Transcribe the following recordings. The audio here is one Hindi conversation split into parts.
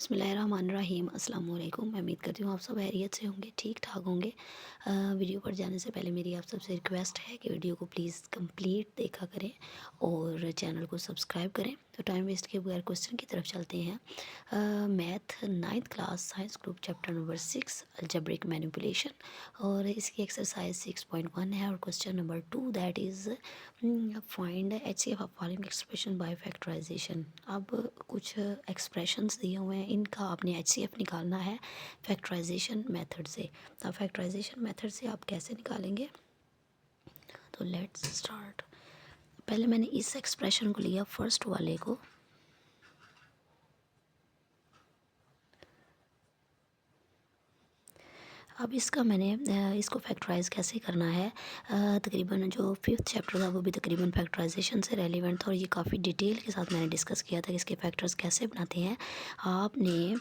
बिस्मिल्लाहिर्रहमानिर्रहीम अस्सलाम वालेकुम। मैं उम्मीद करती हूँ आप सब खैरियत से होंगे, ठीक ठाक होंगे। वीडियो पर जाने से पहले मेरी आप सबसे रिक्वेस्ट है कि वीडियो को प्लीज़ कंप्लीट देखा करें और चैनल को सब्सक्राइब करें। तो टाइम वेस्ट किए बगैर क्वेश्चन की तरफ चलते हैं। Math 9th class science group chapter number 6 algebraic manipulation और इसकी एक्सरसाइज 6.1 है और question number 2 that is find HCF of following expression by factorisation. अब कुछ एक्सप्रेशंस दिए हुए हैं, इनका आपने HCF निकालना है फैक्टराइजेशन मेथड से। अब फैक्टराइजेशन मेथड से आप कैसे निकालेंगे, तो लेट्स स्टार्ट। पहले मैंने इस एक्सप्रेशन को लिया, फर्स्ट वाले को, अब इसका मैंने इसको फैक्टराइज़ कैसे करना है। तकरीबन जो 5th चैप्टर था वो भी तकरीबन फैक्टराइजेशन से रेलिवेंट था और ये काफ़ी डिटेल के साथ मैंने डिस्कस किया था कि इसके फैक्टर्स कैसे बनाते हैं। आपने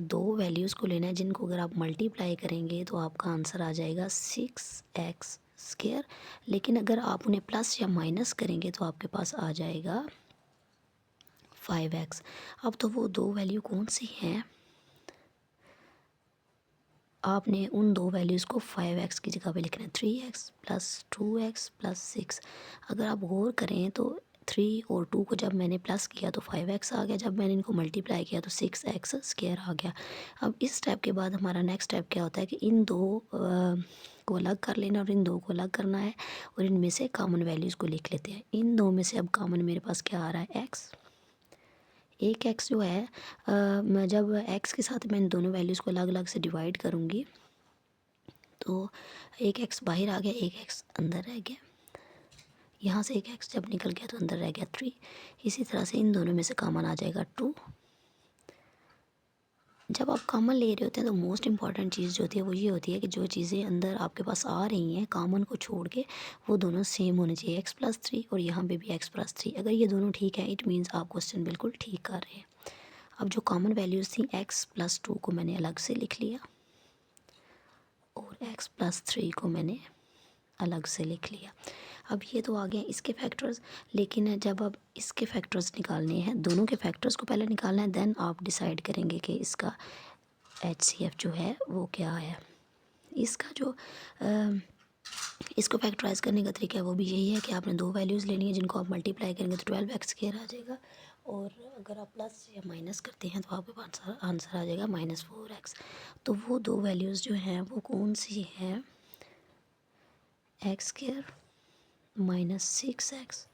दो वैल्यूज़ को लेना है जिनको अगर आप मल्टीप्लाई करेंगे तो आपका आंसर आ जाएगा 6x स्क्वायर, लेकिन अगर आप उन्हें प्लस या माइनस करेंगे तो आपके पास आ जाएगा 5x। अब तो वो दो वैल्यू कौन सी हैं, आपने उन दो वैल्यूज़ को 5x की जगह पे लिखना है, 3x प्लस 2x प्लस 6। अगर आप गौर करें तो 3 और 2 को जब मैंने प्लस किया तो 5x आ गया, जब मैंने इनको मल्टीप्लाई किया तो 6x स्क्वायर आ गया। अब इस स्टेप के बाद हमारा नेक्स्ट स्टेप क्या होता है कि इन दो को अलग कर लेना और इन दो को अलग करना है और इनमें से कॉमन वैल्यूज़ को लिख लेते हैं। इन दो में से अब कॉमन मेरे पास क्या आ रहा है, x। एक x जो है मैं जब x के साथ मैं इन दोनों वैल्यूज़ को अलग अलग से डिवाइड करूँगी तो एक x बाहर आ गया, एक x अंदर रह गया। यहाँ से एक x जब निकल गया तो अंदर रह गया 3। इसी तरह से इन दोनों में से कॉमन आ जाएगा 2। जब आप कॉमन ले रहे होते हैं तो मोस्ट इंपॉर्टेंट चीज़ जो होती है वो ये होती है कि जो चीज़ें अंदर आपके पास आ रही हैं कॉमन को छोड़ के वो दोनों सेम होने चाहिए, x+3 और यहाँ पे भी x+3। अगर ये दोनों ठीक है इट मीन्स आप क्वेश्चन बिल्कुल ठीक कर रहे हैं। अब जो कॉमन वैल्यूज़ थी x+2 को मैंने अलग से लिख लिया और x+3 को मैंने अलग से लिख लिया। अब ये तो आ गए इसके फैक्टर्स, लेकिन जब अब इसके फैक्टर्स निकालने हैं, दोनों के फैक्टर्स को पहले निकालना है, देन आप डिसाइड करेंगे कि इसका HCF जो है वो क्या है। इसका जो इसको फैक्टराइज करने का तरीका है वो भी यही है कि आपने दो वैल्यूज़ लेनी है जिनको आप मल्टीप्लाई करेंगे तो 12x स्क्वायर आ जाएगा और अगर आप प्लस या माइनस करते हैं तो आपके पास आंसर आ जाएगा -4x। तो वो दो वैल्यूज़ जो हैं वो कौन सी हैं, x square -6x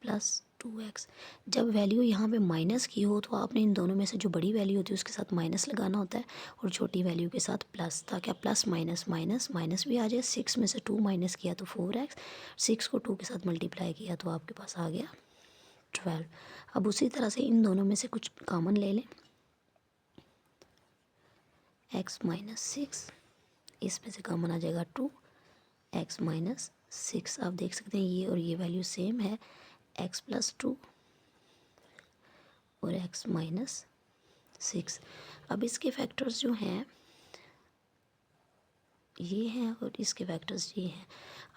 plus 2x। जब वैल्यू यहाँ पे माइनस की हो तो आपने इन दोनों में से जो बड़ी वैल्यू होती है उसके साथ माइनस लगाना होता है और छोटी वैल्यू के साथ प्लस, ताकि प्लस माइनस माइनस माइनस भी आ जाए। 6 में से 2 माइनस किया तो 4x, 6 को 2 के साथ मल्टीप्लाई किया तो आपके पास आ गया 12। अब उसी तरह से इन दोनों में से कुछ कॉमन ले लें, x -6, इसमें से कॉमन आ जाएगा 2, x -6। आप देख सकते हैं ये और ये वैल्यू सेम है, x+2 और x -6। अब इसके फैक्टर्स जो हैं ये हैं और इसके फैक्टर्स ये हैं।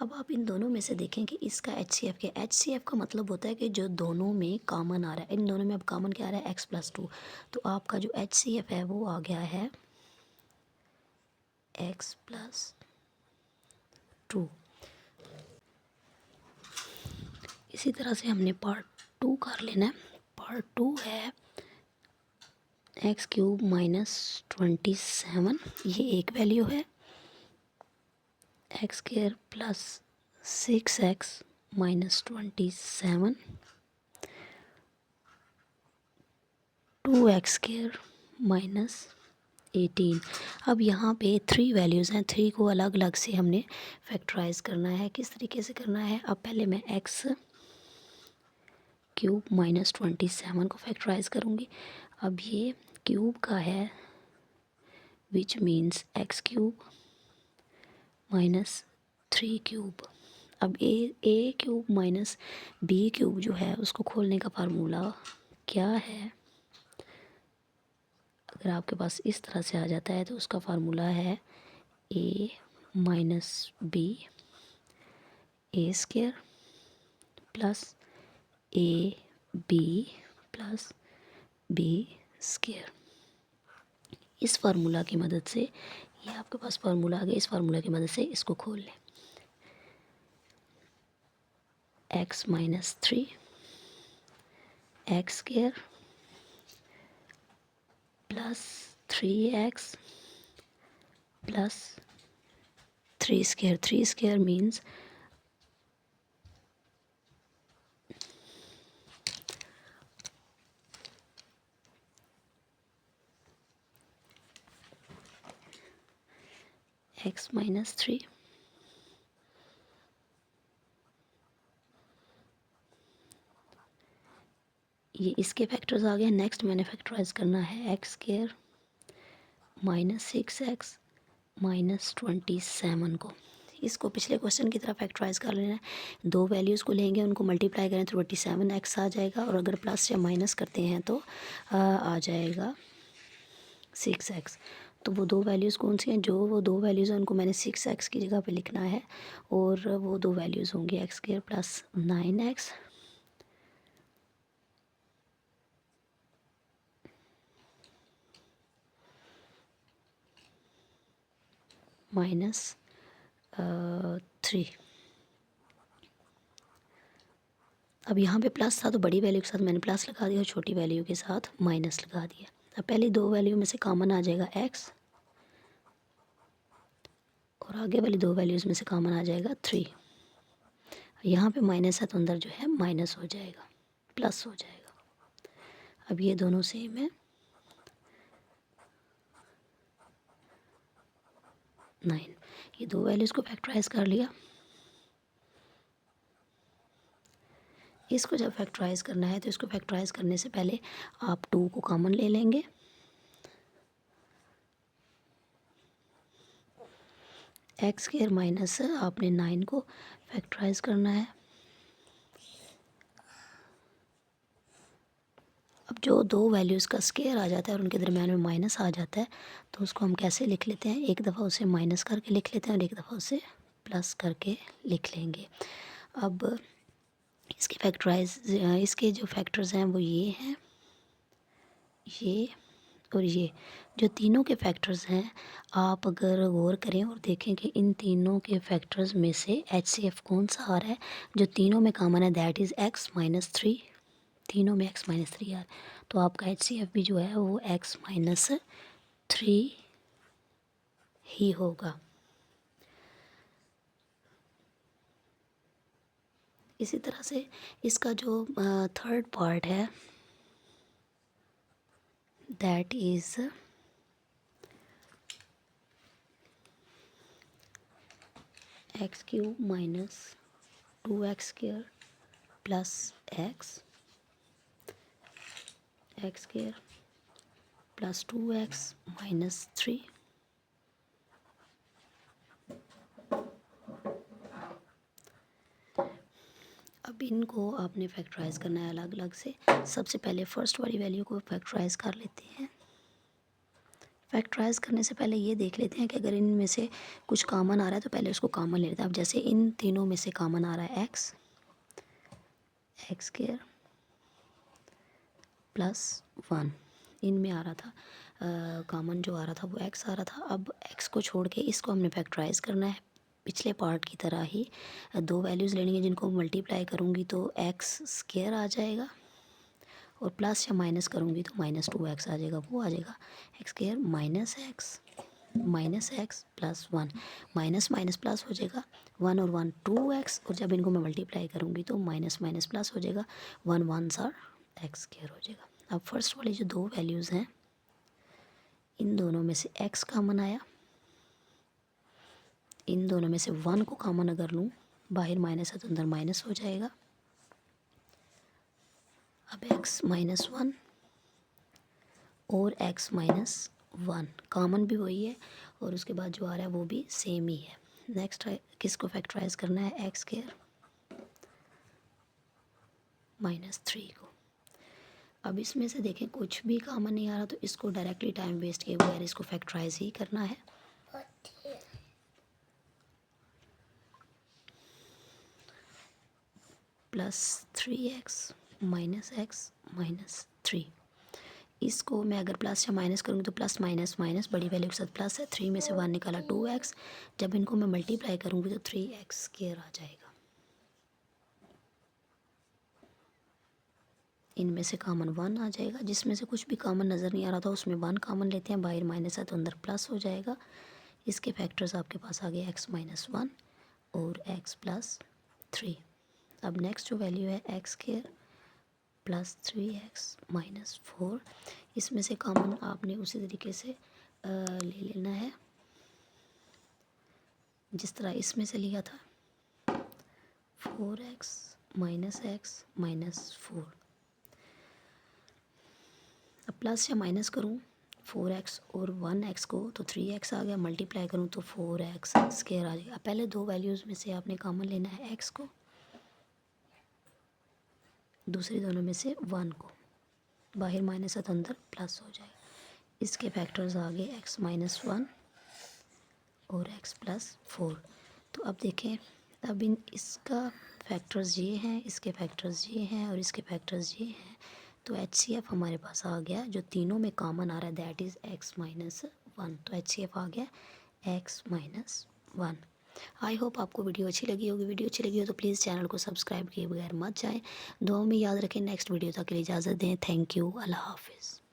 अब आप इन दोनों में से देखें कि इसका HCF क्या। HCF का मतलब होता है कि जो दोनों में कॉमन आ रहा है, इन दोनों में अब कॉमन क्या आ रहा है, x+2। तो आपका जो HCF है वो आ गया है x+2। इसी तरह से हमने पार्ट 2 कर लेना है। पार्ट 2 है x³ -27, ये एक वैल्यू है, x² प्लस 6x -27, 2x² -18। अब यहाँ पे 3 वैल्यूज़ हैं, 3 को अलग अलग से हमने फैक्टराइज करना है। किस तरीके से करना है, अब पहले मैं x³ -27 को फैक्टराइज करूँगी। अब ये क्यूब का है विच मीन्स x³ -3³ अब a³ b³ जो है उसको खोलने का फार्मूला क्या है, अगर आपके पास इस तरह से आ जाता है तो उसका फार्मूला है a - b a² plus ab plus b²। इस फार्मूला की मदद से, ये आपके पास फार्मूला आ गया, इस फार्मूला की मदद से इसको खोल लें। X minus three x square plus 3x plus 3 square. 3 square means x minus three ये इसके फैक्टर्स आ गए। नेक्स्ट मैंने फैक्टराइज करना है x square minus 6x minus 27 को। इसको पिछले क्वेश्चन की तरह फैक्टराइज कर लेना है। दो वैल्यूज़ को लेंगे, उनको मल्टीप्लाई करें तो 27x आ जाएगा, और अगर प्लस या माइनस करते हैं तो आ जाएगा 6x। तो वो दो वैल्यूज़ कौन सी हैं? जो वो दो वैल्यूज़ हैं उनको मैंने 6x की जगह पे लिखना है, और वो दो वैल्यूज़ होंगी x square plus 9x minus 3। अब यहाँ पे प्लस था तो बड़ी वैल्यू के साथ मैंने प्लस लगा दिया और छोटी वैल्यू के साथ माइनस लगा दिया। अब पहले दो वैल्यू में से कॉमन आ जाएगा x, और आगे वाली दो वैल्यूज़ में से कॉमन आ जाएगा 3। यहाँ पे माइनस है तो अंदर जो है माइनस हो जाएगा, प्लस हो जाएगा। अब ये दोनों सेम है, 9। ये दो वैल्यूज़ को फैक्टराइज कर लिया। इसको जब फैक्टराइज करना है तो इसको फैक्टराइज करने से पहले आप 2 को कॉमन ले लेंगे। एक्स स्क्वायर माइनस आपने 9 को फैक्टराइज करना है। अब जो दो वैल्यूज़ का स्क्वायर आ जाता है और उनके दरम्यान में माइनस आ जाता है तो उसको हम कैसे लिख लेते हैं? एक दफ़ा उसे माइनस करके लिख लेते हैं और एक दफ़ा उसे प्लस करके लिख लेंगे। अब इसके फैक्टराइज इसके जो फैक्टर्स हैं वो ये हैं, ये और ये। जो तीनों के फैक्टर्स हैं, आप अगर गौर करें और देखें कि इन तीनों के फैक्टर्स में से HCF कौन सा आ रहा है, जो तीनों में कॉमन है, that is x minus three. तीनों में x माइनस थ्री आ रहा है, तो आपका HCF भी जो है वो x माइनस थ्री ही होगा। इसी तरह से इसका जो थर्ड पार्ट है, that is x cube minus 2x square plus x square plus 2x minus 3। अब इनको आपने फैक्टराइज करना है अलग अलग से। सबसे पहले फर्स्ट वाली वैल्यू को फैक्टराइज कर लेते हैं। फैक्टराइज करने से पहले ये देख लेते हैं कि अगर इनमें से कुछ कॉमन आ रहा है तो पहले उसको कॉमन ले लेते हैं। अब जैसे इन तीनों में से कॉमन आ रहा है एक्स स्क्वायर प्लस 1, इनमें आ रहा था कॉमन जो आ रहा था वो एक्स आ रहा था। अब एक्स को छोड़ के इसको हमने फैक्टराइज करना है पिछले पार्ट की तरह ही। दो वैल्यूज़ लेनी है जिनको मल्टीप्लाई करूँगी तो एक्स स्क्वायर आ जाएगा, और प्लस या माइनस करूँगी तो माइनस 2x आ जाएगा। वो आ जाएगा x square minus x plus 1। Minus minus plus हो जाएगा, 1 और 1 2x, और जब इनको मैं मल्टीप्लाई करूँगी तो माइनस माइनस प्लस हो जाएगा, 1 1s आर एक्स स्क्वायर हो जाएगा। अब फर्स्ट वाली जो दो वैल्यूज़ हैं, इन दोनों में से x कॉमन आया, इन दोनों में से 1 को कॉमन अगर लूँ, बाहर माइनस है तो अंदर माइनस हो जाएगा। अब x माइनस 1 और x माइनस 1 कॉमन भी वही है, और उसके बाद जो आ रहा है वो भी सेम ही है। नेक्स्ट किसको फैक्टराइज करना है? एक्स स्क्वायर माइनस 3 को। अब इसमें से देखें कुछ भी कॉमन नहीं आ रहा तो इसको डायरेक्टली टाइम वेस्ट किए बगैर इसको फैक्टराइज ही करना है। Plus 3x minus 3। इसको मैं अगर प्लस या माइनस करूँगी तो प्लस माइनस माइनस बड़ी वैल्यू के साथ प्लस है, 3 में से 1 निकाला 2x, जब इनको मैं मल्टीप्लाई करूँगी तो 3x स्क्वायर आ जाएगा। इनमें से कॉमन 1 आ जाएगा, जिसमें से कुछ भी कॉमन नज़र नहीं आ रहा था उसमें 1 कॉमन लेते हैं, बाहर माइनस है तो अंदर प्लस हो जाएगा। इसके फैक्टर्स आपके पास आ गए x माइनस 1 और x प्लस 3। अब नेक्स्ट जो वैल्यू है x square plus 3x minus 4, इसमें से कॉमन आपने उसी तरीके से ले लेना है जिस तरह इसमें से लिया था, 4x माइनस x माइनस 4। अब प्लस या माइनस करूँ 4x और 1x को तो 3x आ गया, मल्टीप्लाई करूँ तो 4x स्क्वायर आ जाएगा। पहले दो वैल्यूज़ में से आपने कॉमन लेना है x को, दूसरी दोनों में से 1 को, बाहर माइनस है तो अंदर प्लस हो जाएगा। इसके फैक्टर्स आ गए x माइनस 1 और x प्लस 4। तो अब देखें, अब इन इसका फैक्टर्स ये हैं, इसके फैक्टर्स ये हैं और इसके फैक्टर्स ये हैं, तो HCF हमारे पास आ गया जो तीनों में कॉमन आ रहा है, दैट इज़ x माइनस 1। तो HCF आ गया x माइनस 1। आई होप आपको वीडियो अच्छी लगी होगी। वीडियो अच्छी लगी हो तो प्लीज़ चैनल को सब्सक्राइब किए बगैर मत जाएं। दुआओं में याद रखें। नेक्स्ट वीडियो तक के लिए इजाज़त दें। Thank you. अल्लाह हाफिज़।